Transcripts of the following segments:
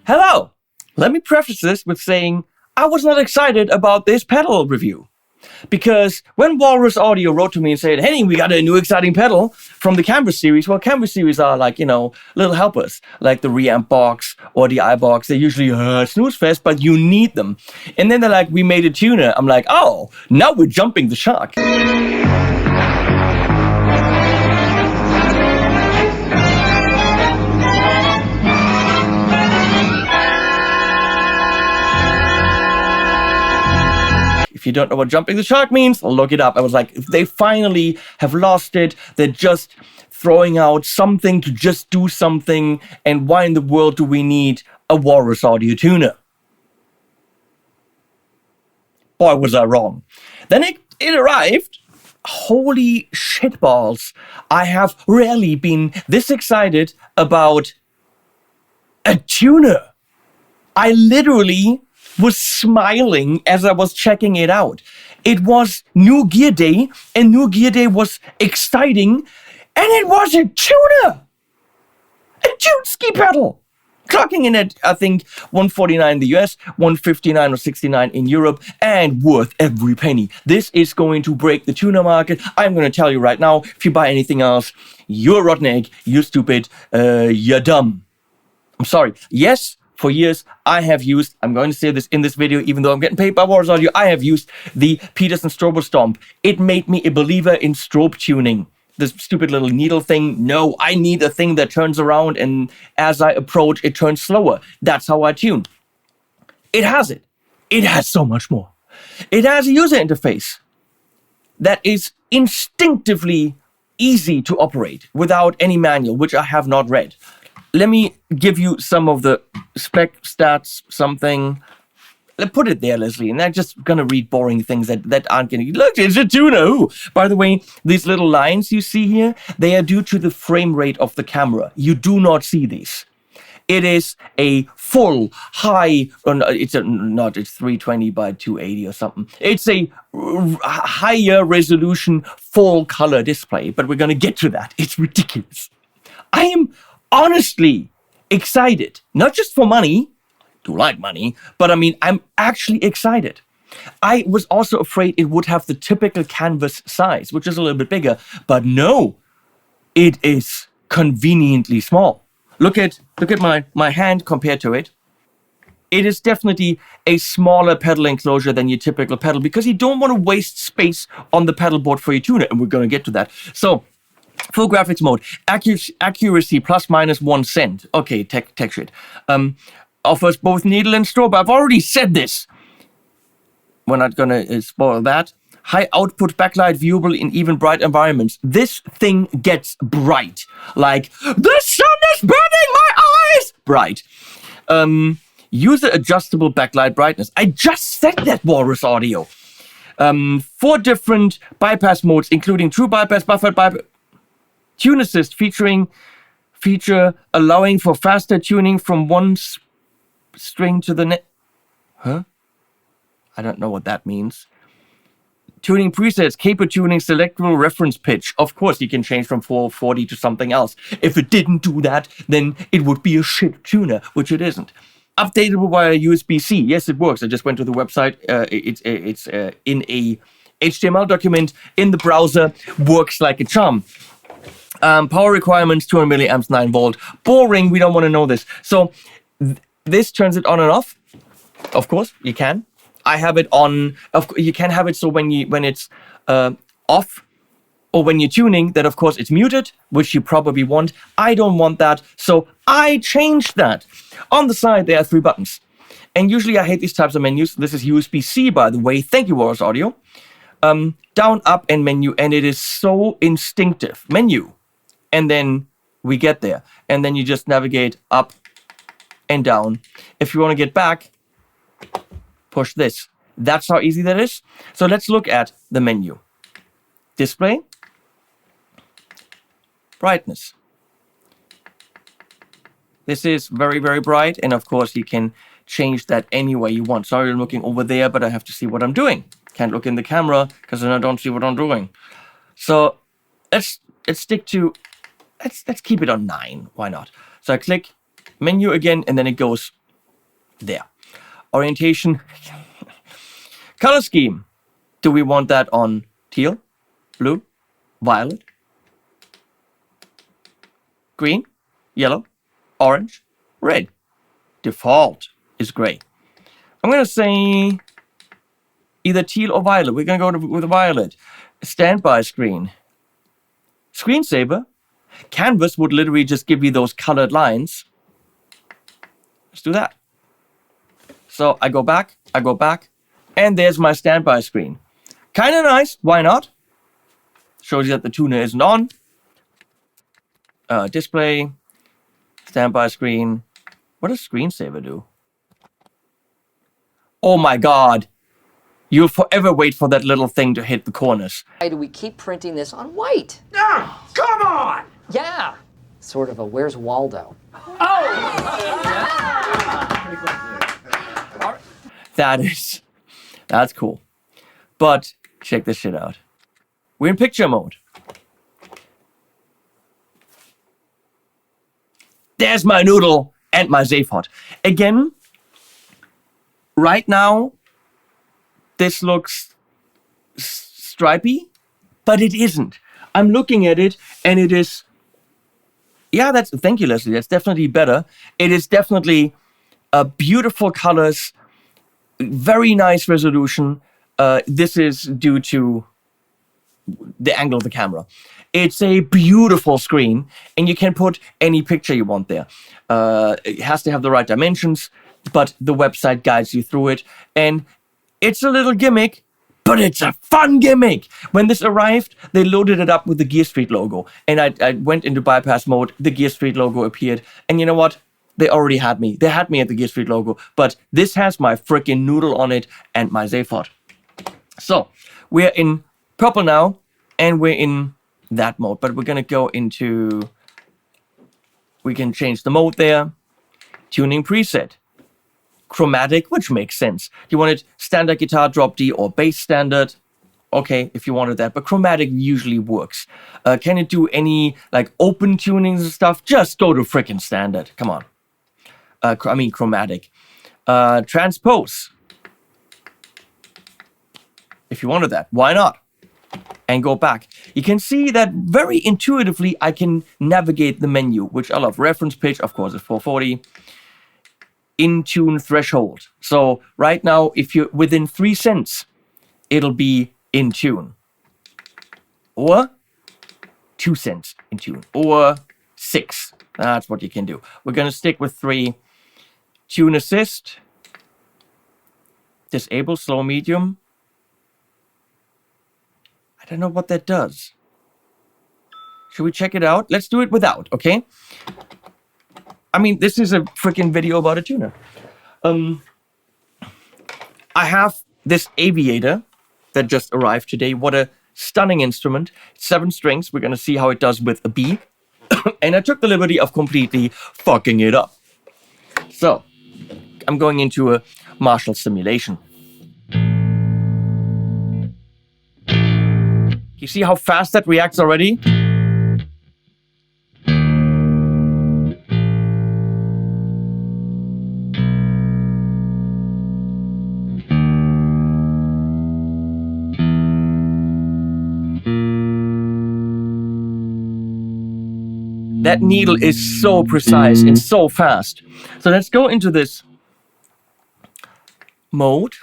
Hello! Let me preface this with saying I was not excited about this pedal review. Because when Walrus Audio wrote to me and said, hey, we got a new exciting pedal from the Canvas series. Well, Canvas series are like, little helpers, like the reamp box or the iBox. They're usually snooze fest, but you need them. And then they're like, we made a tuner. I'm like, oh, now we're jumping the shark. If you don't know what jumping the shark means, look it up. I was like, they finally have lost it. They're just throwing out something to just do something. And why in the world do we need a Walrus Audio tuner? Boy, was I wrong. Then it arrived. Holy shitballs. I have rarely been this excited about a tuner. I literally was smiling as I was checking it out. It was New Gear Day, and New Gear Day was exciting, and it was a tuner! A tune ski pedal! Clocking in at, I think, 149 in the US, 159 or 69 in Europe, and worth every penny. This is going to break the tuner market. I'm going to tell you right now, if you buy anything else, you're a rotten egg, you're stupid, you're dumb. I'm sorry. Yes, for years, I have used, I'm going to say this in this video, even though I'm getting paid by Walrus Audio, I have used the Peterson Strobo Stomp. It made me a believer in strobe tuning. This stupid little needle thing. No, I need a thing that turns around, and as I approach, it turns slower. That's how I tune. It has it. It has so much more. It has a user interface that is instinctively easy to operate without any manual, which I have not read. Let me give you some of the spec stats, something. Put it there, Leslie, and I'm just going to read boring things that aren't going to... Look, it's a tuner! Ooh. By the way, these little lines you see here, they are due to the frame rate of the camera. You do not see these. It is a full, high... it's 320 by 280 or something. It's a higher resolution, full color display, but we're going to get to that. It's ridiculous. I am honestly excited, not just for money. I do like money, but I mean, I'm actually excited. I was also afraid it would have the typical canvas size, which is a little bit bigger, but no, it is conveniently small. Look at my hand compared to it. It is definitely a smaller pedal enclosure than your typical pedal because you don't want to waste space on the pedal board for your tuner, and we're going to get to that. So, full graphics mode, accuracy plus minus 1 cent. Okay, tech shit. Offers both needle and strobe. I've already said this. We're not gonna spoil that. High output backlight viewable in even bright environments. This thing gets bright. Like, the sun is burning my eyes! Bright. User adjustable backlight brightness. I just said that, Walrus Audio. 4 different bypass modes, including true bypass, buffered bypass. Tune assist feature allowing for faster tuning from one string to the next. Huh? I don't know what that means. Tuning presets, capo tuning, selectable reference pitch. Of course, you can change from 440 to something else. If it didn't do that, then it would be a shit tuner, which it isn't. Updatable via USB-C. Yes, it works. I just went to the website. It's in a HTML document in the browser. Works like a charm. Power requirements, 200 milliamps, 9 volt. Boring, we don't want to know this. So this turns it on and off. Of course, you can. I have it on. You can have it so when it's off or when you're tuning, that of course it's muted, which you probably want. I don't want that, so I changed that. On the side, there are 3 buttons. And usually I hate these types of menus. This is USB-C, by the way. Thank you, Walrus Audio. Down, up, and menu, and it is so instinctive. Menu. And then we get there. And then you just navigate up and down. If you want to get back, push this. That's how easy that is. So let's look at the menu. Display. Brightness. This is very, very bright. And of course, you can change that any way you want. Sorry, I'm looking over there, but I have to see what I'm doing. Can't look in the camera because then I don't see what I'm doing. So let's stick to... Let's keep it on 9. Why not? So I click menu again, and then it goes There. Orientation. Color scheme. Do we want that on teal, blue, violet, green, yellow, orange, red? Default is gray. I'm going to say either teal or violet. We're going to go with violet. Standby screen. Screensaver. Canvas would literally just give you those colored lines. Let's do that. So I go back, and there's my standby screen. Kind of nice. Why not? Shows you that the tuner isn't on. Display. Standby screen. What does screensaver do? Oh my God. You'll forever wait for that little thing to hit the corners. Why do we keep printing this on white? Ah, come on! Yeah. Sort of a Where's Waldo? That's cool. But check this shit out. We're in picture mode. There's my noodle and my Zephod. Again, right now, this looks stripy, but it isn't. I'm looking at it and it is, thank you, Leslie. That's definitely better. It is definitely beautiful colors, very nice resolution. This is due to the angle of the camera. It's a beautiful screen, and you can put any picture you want there. It has to have the right dimensions, but the website guides you through it. And it's a little gimmick, but it's a fun gimmick. When this arrived, they loaded it up with the Gear Street logo. And I went into bypass mode, the Gear Street logo appeared. And you know what? They already had me. They had me at the Gear Street logo. But this has my freaking noodle on it and my Zephod. So, we're in purple now, and we're in that mode. But we're going to go into... We can change the mode there. Tuning preset. Chromatic, which makes sense. You want it standard guitar, drop D, or bass standard. Okay, if you wanted that. But chromatic usually works. Can it do any like open tunings and stuff? Just go to freaking standard. Come on. Chromatic. Transpose. If you wanted that, why not? And go back. You can see that very intuitively I can navigate the menu, which I love. Reference pitch, of course, is 440. In tune threshold. So right now, if you're within 3 cents, it'll be in tune. Or 2 cents in tune. Or 6. That's what you can do. We're going to stick with 3. Tune assist. Disable slow medium. I don't know what that does. Should we check it out? Let's do it without, okay? I mean, this is a freaking video about a tuner. I have this aviator that just arrived today. What a stunning instrument. 7 strings. We're going to see how it does with a B. And I took the liberty of completely fucking it up. So, I'm going into a Marshall simulation. You see how fast that reacts already? That needle is so precise and so fast. So let's go into this mode.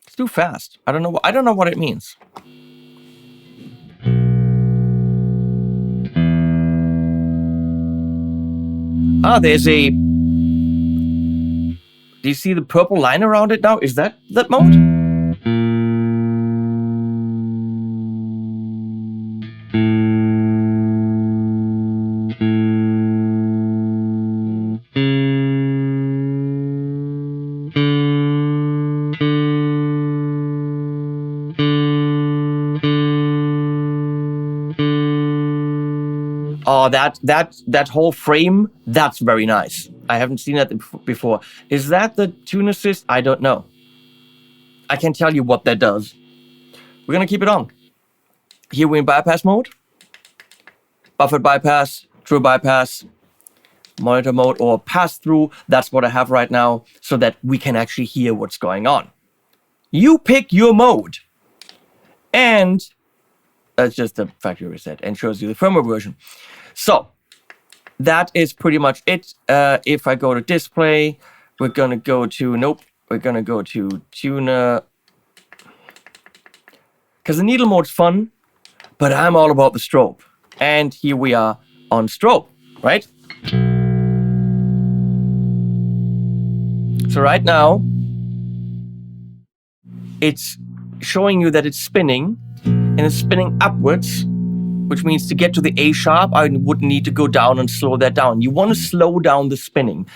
It's too fast. I don't know what it means. There's a... Do you see the purple line around it now? Is that mode? Oh, that whole frame, that's very nice. I haven't seen that before. Is that the tune assist? I don't know. I can't tell you what that does. We're going to keep it on. Here we're in bypass mode. Buffered bypass, true bypass. monitor mode or pass through. That's what I have right now so that we can actually hear what's going on. You pick your mode. And that's just the factory reset and shows you the firmware version. So that is pretty much it. If I go to display, we're going to go to, nope, we're going to go to tuner. Because the needle mode's fun, but I'm all about the strobe. And here we are on strobe, right? So right now, it's showing you that it's spinning, and it's spinning upwards, which means to get to the A sharp, I would need to go down and slow that down. You want to slow down the spinning.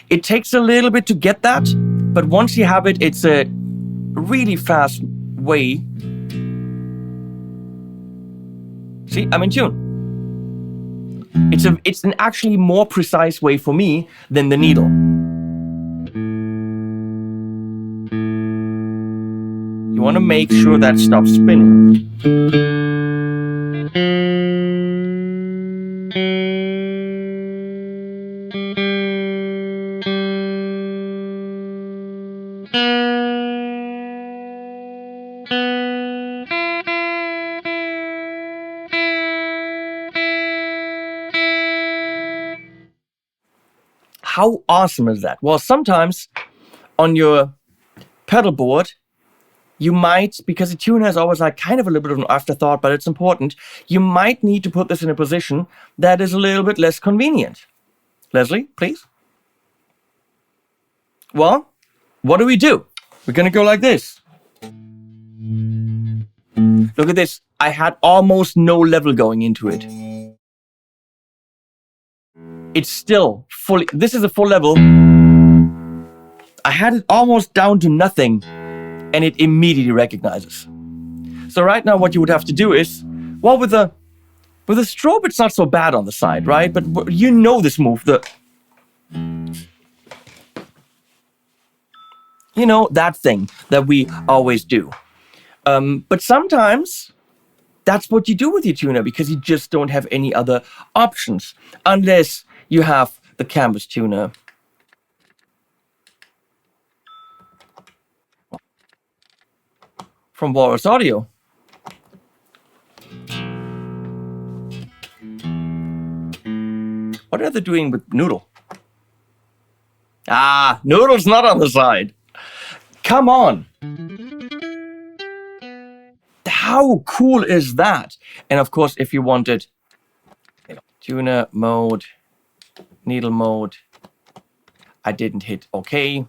It takes a little bit to get that, but once you have it, it's a really fast way. See, I'm in tune. It's an actually more precise way for me than the needle. You want to make sure that stops spinning. How awesome is that? Well, sometimes on your pedal board, you might, because the tuner is always like kind of a little bit of an afterthought, but it's important, you might need to put this in a position that is a little bit less convenient. Leslie, please. Well, what do? We're going to go like this. Look at this. I had almost no level going into it. It's still fully, this is a full level. I had it almost down to nothing, and it immediately recognizes. So right now what you would have to do is, well, with a strobe, it's not so bad on the side, right? But you know this move, you know, that thing that we always do. But sometimes that's what you do with your tuner, because you just don't have any other options, unless you have the canvas tuner. From Walrus Audio. What are they doing with Noodle? Ah, Noodle's not on the side. Come on. How cool is that? And of course, if you wanted tuner mode, needle mode, I didn't hit OK.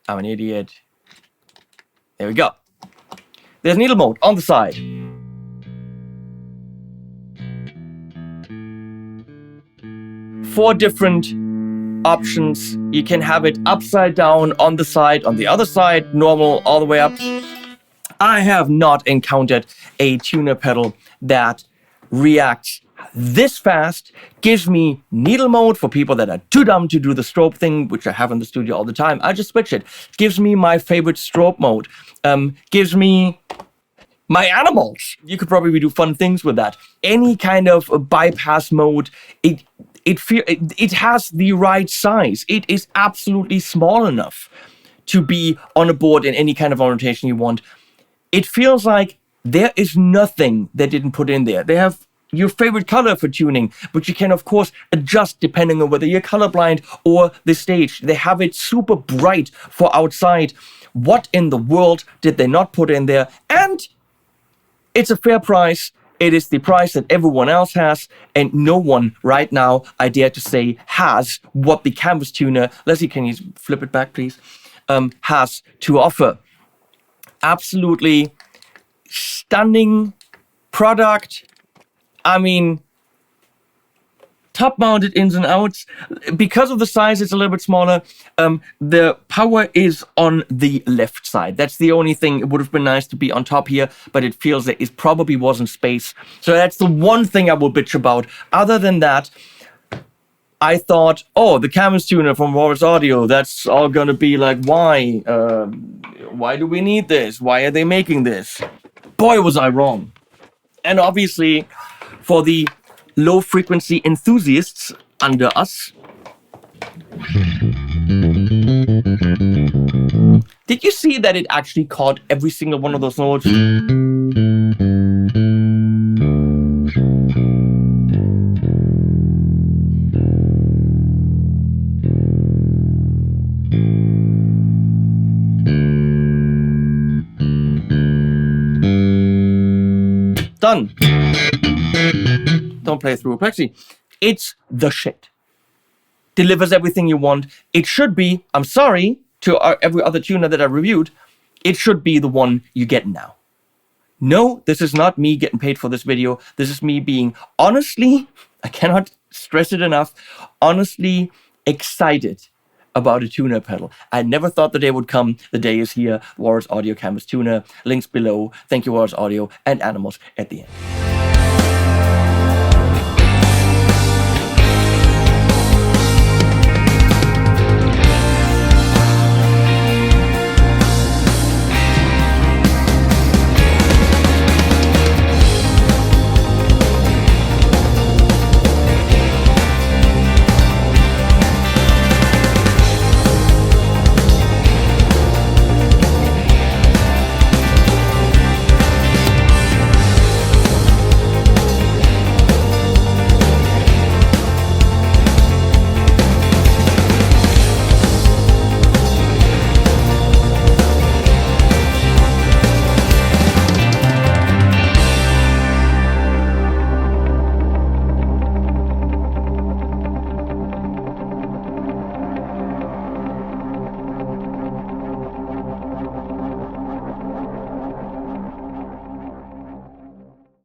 I'm an idiot. There we go. There's needle mode on the side. Four different options. You can have it upside down, on the side, on the other side, normal, all the way up. I have not encountered a tuner pedal that reacts this fast, gives me needle mode for people that are too dumb to do the strobe thing, which I have in the studio all the time. I just switch it. Gives me my favorite strobe mode. Gives me my animals. You could probably do fun things with that. Any kind of bypass mode. It has the right size. It is absolutely small enough to be on a board in any kind of orientation you want. It feels like there is nothing they didn't put in there. They have your favorite color for tuning, but you can, of course, adjust depending on whether you're colorblind or the stage. They have it super bright for outside. What in the world did they not put in there? And it's a fair price. It is the price that everyone else has, and no one right now, I dare to say, has what the canvas tuner, Leslie, can you flip it back, please, has to offer. Absolutely stunning product. I mean, top-mounted ins and outs. Because of the size, it's a little bit smaller. The power is on the left side. That's the only thing. It would have been nice to be on top here, but it feels that it probably wasn't space. So that's the one thing I will bitch about. Other than that, I thought, oh, the canvas tuner from Walrus Audio, that's all gonna be like, why? Why do we need this? Why are they making this? Boy, was I wrong. And obviously, for the low-frequency enthusiasts under us, Did you see that it actually caught every single one of those notes? Done. Don't play through a plexi. It's the shit. Delivers everything you want. It should be, I'm sorry to every other tuner that I reviewed, it should be the one you get now. No, this is not me getting paid for this video. This is me being honestly, I cannot stress it enough, honestly excited about a tuner pedal. I never thought the day would come. The day is here. Walrus Audio Canvas Tuner. Links below. Thank you, Walrus Audio, and Animals at the end.